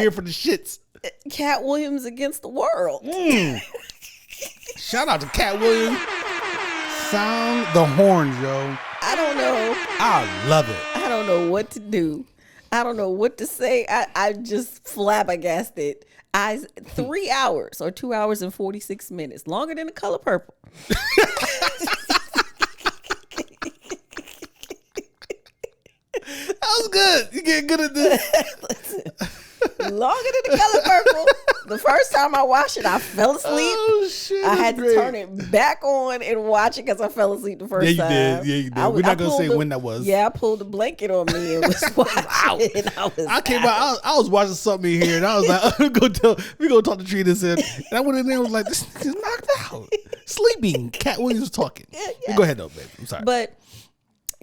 here for the shits. Katt Williams against the world. Shout out to Katt Williams. Sound the horns, yo. I don't know. I love it. I don't know what to do. I don't know what to say. I just flabbergasted. 3 hours or 2 hours and 46 minutes, longer than The Color Purple. That was good. You get good at this. Listen, longer than The Color Purple. The first time I watched it, I fell asleep. Oh shit! I had to turn it back on and watch it because I fell asleep the first time. Yeah, you did. We're not gonna say when that was. Yeah, I pulled the blanket on me and was watching. I came out. I was watching something in here, and I was like, "We gonna talk to Trina." And I went in there and was like, "This is knocked out, sleeping." Katt Williams was talking. Yeah. Go ahead, though, baby. I'm sorry. But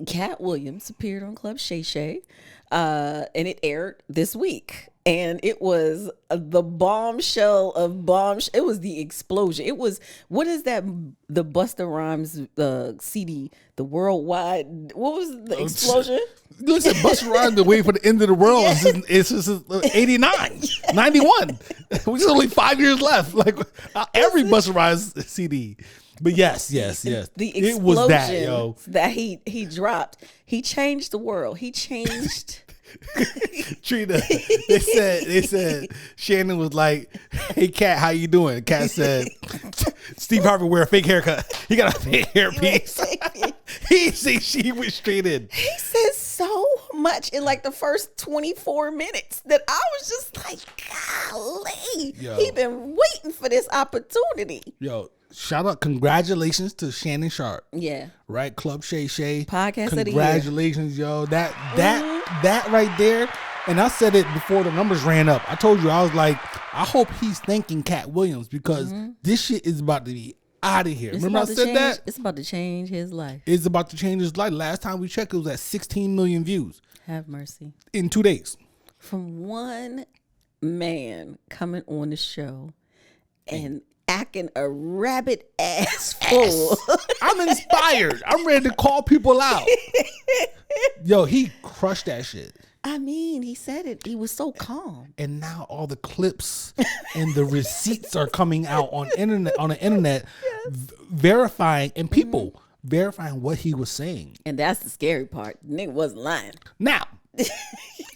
Katt Williams appeared on Club Shay Shay, and it aired this week. And it was the bombshell of bombs. It was the explosion. It was, what is that? The Busta Rhymes CD, the worldwide. What was the explosion? Listen, Busta Rhymes the way for the end of the world is 89, 91. Which is only 5 years left. Like every Busta Rhymes CD. But yes. The explosion it was that, yo. That he dropped. He changed the world. He changed. Trina, they said Shannon was like, "Hey Katt, how you doing?" Katt said, "Steve Harvey wear a fake haircut. He got a fake hairpiece." She went straight in. He said so much in like the first 24 minutes that I was just like, golly, he been waiting for this opportunity. Yo, shout out, congratulations to Shannon Sharpe. Yeah. Right, Club Shay Shay. Podcast of the year. Congratulations, yo. That right there. And I said it before the numbers ran up. I told you, I was like, I hope he's thanking Katt Williams because this shit is about to be out of here. Remember I said that? It's about to change his life. It's about to change his life. Last time we checked, it was at 16 million views. Have mercy. In 2 days. From one man coming on the show and acting a rabbit ass fool. I'm inspired. I'm ready to call people out. Yo, he crushed that shit. I mean, he said it. He was so calm. And now all the clips and the receipts are coming out on the internet, verifying and people verifying what he was saying. And that's the scary part. The nigga wasn't lying. Now,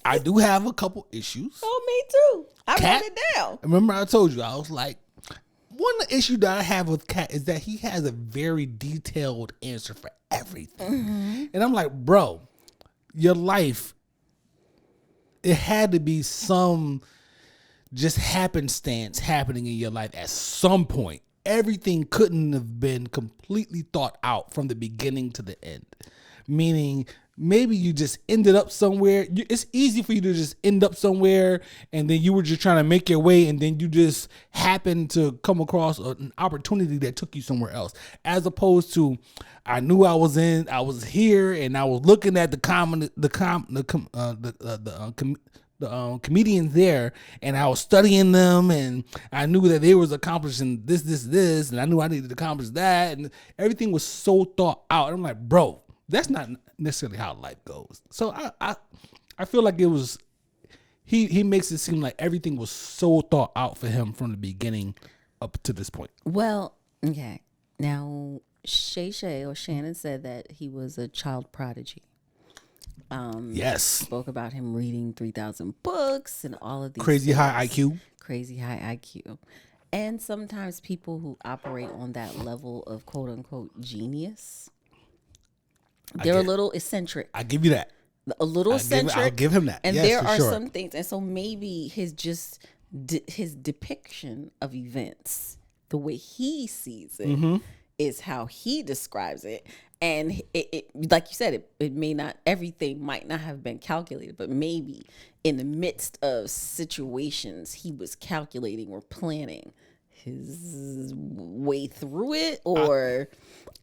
I do have a couple issues. Oh, me too. I wrote it down. Remember I told you, I was like, one of the issues that I have with Katt is that he has a very detailed answer for everything. And I'm like, bro, your life, it had to be some just happenstance happening in your life at some point. Everything couldn't have been completely thought out from the beginning to the end. Meaning, maybe you just ended up somewhere. It's easy for you to just end up somewhere and then you were just trying to make your way and then you just happened to come across an opportunity that took you somewhere else. As opposed to, I knew I was here and I was looking at the comedians there and I was studying them and I knew that they was accomplishing this, and I knew I needed to accomplish that, and everything was so thought out. And I'm like, bro, that's not necessarily how life goes. So I feel like it was, he makes it seem like everything was so thought out for him from the beginning up to this point. Well, okay. Now, Shay Shay or Shannon said that he was a child prodigy. Yes. Spoke about him reading 3,000 books and all of these crazy high IQ. Crazy high IQ. And sometimes people who operate on that level of quote unquote genius, they're a little eccentric. I give you that. A little eccentric. I'll give him that. And yes, there are sure. some things. And so maybe his depiction of events, the way he sees it, is how he describes it. And it like you said, it may not, everything might not have been calculated, but maybe in the midst of situations, he was calculating or planning his way through it, or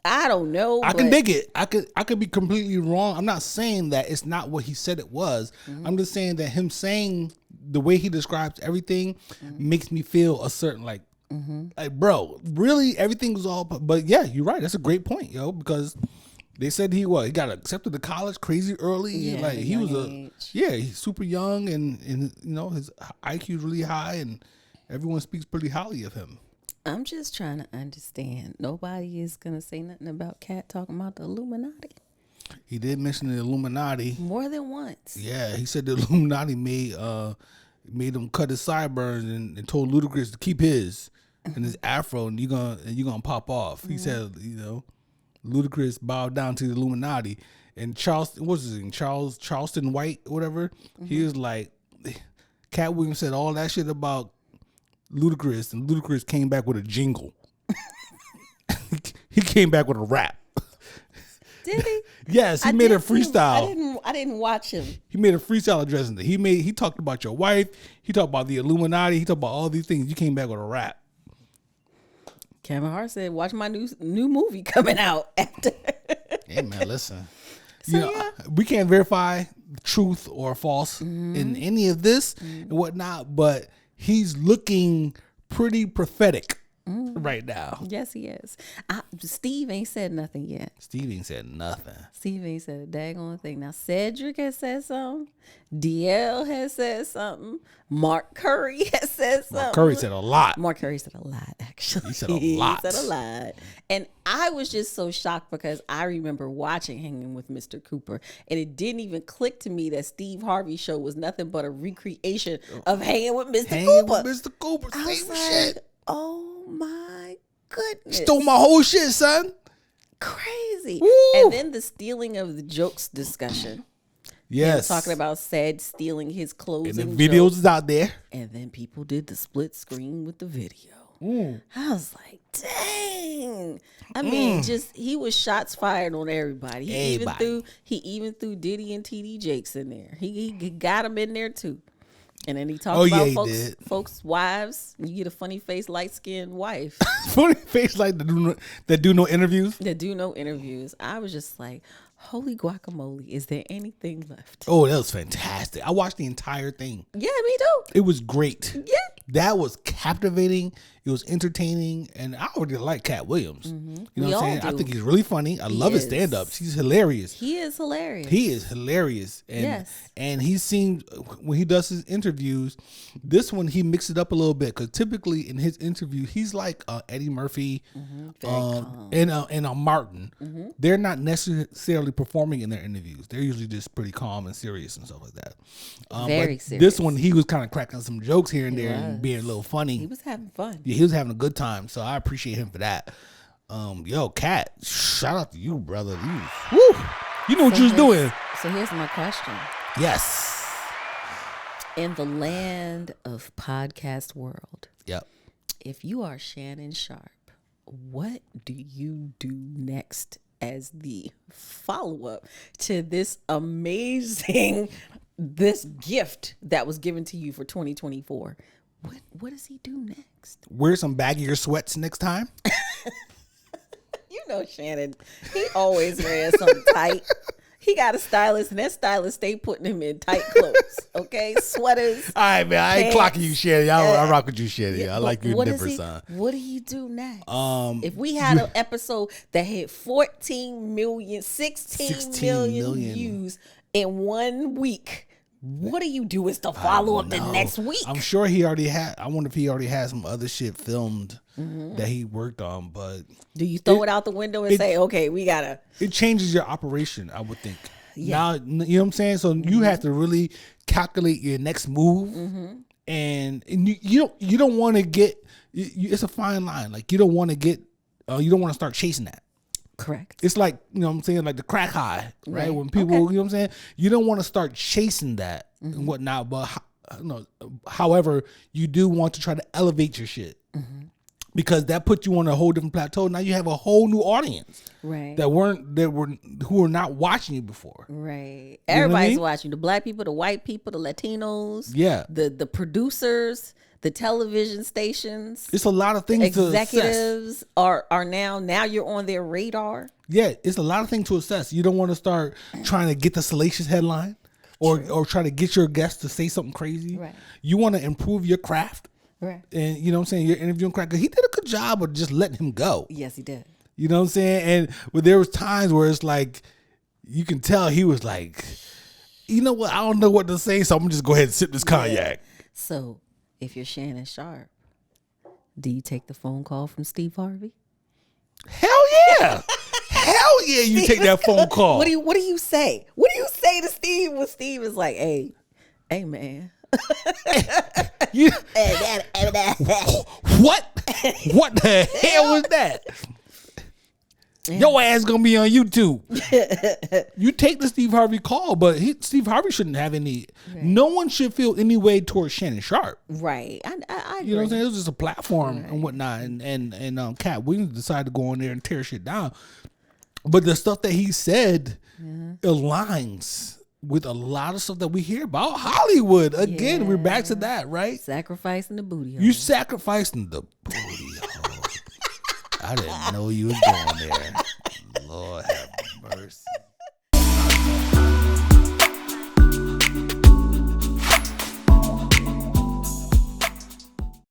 I don't know. I can dig it. I could be completely wrong. I'm not saying that it's not what he said it was. I'm just saying that him saying the way he describes everything makes me feel a certain like, bro, really everything was all, but yeah, you're right. That's a great point, yo, because They said he got accepted to college crazy early. Yeah, like he was age. he's super young and his IQ is really high and everyone speaks pretty highly of him. I'm just trying to understand. Nobody is gonna say nothing about Katt talking about the Illuminati. He did mention the Illuminati more than once. Yeah, he said the Illuminati made him cut his sideburns and told Ludacris to keep his and his afro and you're gonna pop off. He said, Ludacris bowed down to the Illuminati, and Charleston White, whatever. He was like, Katt Williams said all that shit about Ludacris, and Ludacris came back with a jingle. He came back with a rap. Did he? Yes, he made a freestyle. I didn't watch him. He made a freestyle addressing it. He talked about your wife. He talked about the Illuminati. He talked about all these things. You came back with a rap. Kevin Hart said, "Watch my new movie coming out after." Hey man, listen. We can't verify truth or false in any of this and whatnot, but he's looking pretty prophetic right now. Yes, he is. Steve ain't said nothing yet. Steve ain't said nothing. Steve ain't said a daggone thing. Now, Cedric has said something. DL has said something. Mark Curry has said something. Mark Curry said a lot. Mark Curry said a lot, actually. He said a lot. He said a lot. And I was just so shocked because I remember watching Hanging with Mr. Cooper, and it didn't even click to me that Steve Harvey's show was nothing but a recreation of Hanging with Mr. Cooper. With Mr. Cooper, I was same like, shit. oh my goodness. Stole my whole shit, son. Crazy. Woo. And then the stealing of the jokes discussion. Yes. Talking about Ced stealing his clothes. And the videos is out there. And then people did the split screen with the video. I was like, dang. I mean, he was shots fired on everybody. He even threw Diddy and TD Jakes in there. He got him in there too. And then he talked about folks' wives. You get a funny face, light skinned wife. Funny face like that do no interviews. That do no interviews. I was just like, holy guacamole, is there anything left? Oh, that was fantastic. I watched the entire thing. Yeah, me too. It was great. Yeah. That was captivating. It was entertaining. And I already like Katt Williams. You know what I'm saying? I think he's really funny. I love his stand-ups. He's hilarious. He is hilarious. He is hilarious. And, and he seems, when he does his interviews, this one he mixes it up a little bit. Because typically in his interview, he's like Eddie Murphy and Martin. They're not necessarily performing in their interviews. They're usually just pretty calm and serious and stuff like that. Very but serious. This one, he was kind of cracking some jokes here and there and being a little funny. He was having fun. Yeah, he was having a good time. So I appreciate him for that. Yo, Katt, shout out to you, brother. You know what you was doing. So here's my question. Yes. In the land of podcast world. Yep. If you are Shannon Sharpe, what do you do next as the follow-up to this amazing this gift that was given to you for 2024? What does he do next? Wear some baggier sweats next time. You know Shannon, he always wears something tight. He got a stylist, and that stylist stay putting him in tight clothes. Okay, sweaters. All right, man. I ain't clocking you, Shannon. I rock with you, Shannon. I like you different, son. What do you do next? If we had an episode that had 16 million views in 1 week, what do you do as the follow up the next week? I'm sure he already had. I wonder if he already had some other shit filmed that he worked on. But do you throw it out the window and say, okay, we gotta? It changes your operation, I would think. Yeah. Now, you know what I'm saying? So you have to really calculate your next move, and you don't want to get. It's a fine line. Like you don't want to get. You don't want to start chasing that. Correct. It's like, you know what I'm saying, like the crack high, right? When people, you know what I'm saying, you don't want to start chasing that and whatnot. But however, you do want to try to elevate your shit because that puts you on a whole different plateau. Now you have a whole new audience, right? Who were not watching you before, right? Everybody's watching. The black people, the white people, the Latinos, the producers. The television stations. It's a lot of things executives are now you're on their radar. Yeah, it's a lot of things to assess. You don't want to start trying to get the salacious headline or try to get your guest to say something crazy. Right. You want to improve your craft. Right. And you know what I'm saying? You're interviewing craft. He did a good job of just letting him go. Yes, he did. You know what I'm saying? But there was times where it's like, you can tell he was like, you know what? I don't know what to say, so I'm gonna just go ahead and sip this cognac. So, if you're Shannon Sharpe, do you take the phone call from Steve Harvey? Hell yeah. Hell yeah, you take that phone call. What do you say? What do you say to Steve when Steve is like, hey man. What? What the hell was that? Your ass gonna be on YouTube. You take the Steve Harvey call, but Steve Harvey shouldn't have any. Right. No one should feel any way towards Shannon Sharpe. Right. I agree. You know what I'm saying? It was just a platform and whatnot. And Katt Williams decided to go on there and tear shit down. But the stuff that he said aligns with a lot of stuff that we hear about Hollywood. Again, we're back to that, right? Sacrificing the booty hole. You sacrificing the booty hole. I didn't know you was going there. Lord have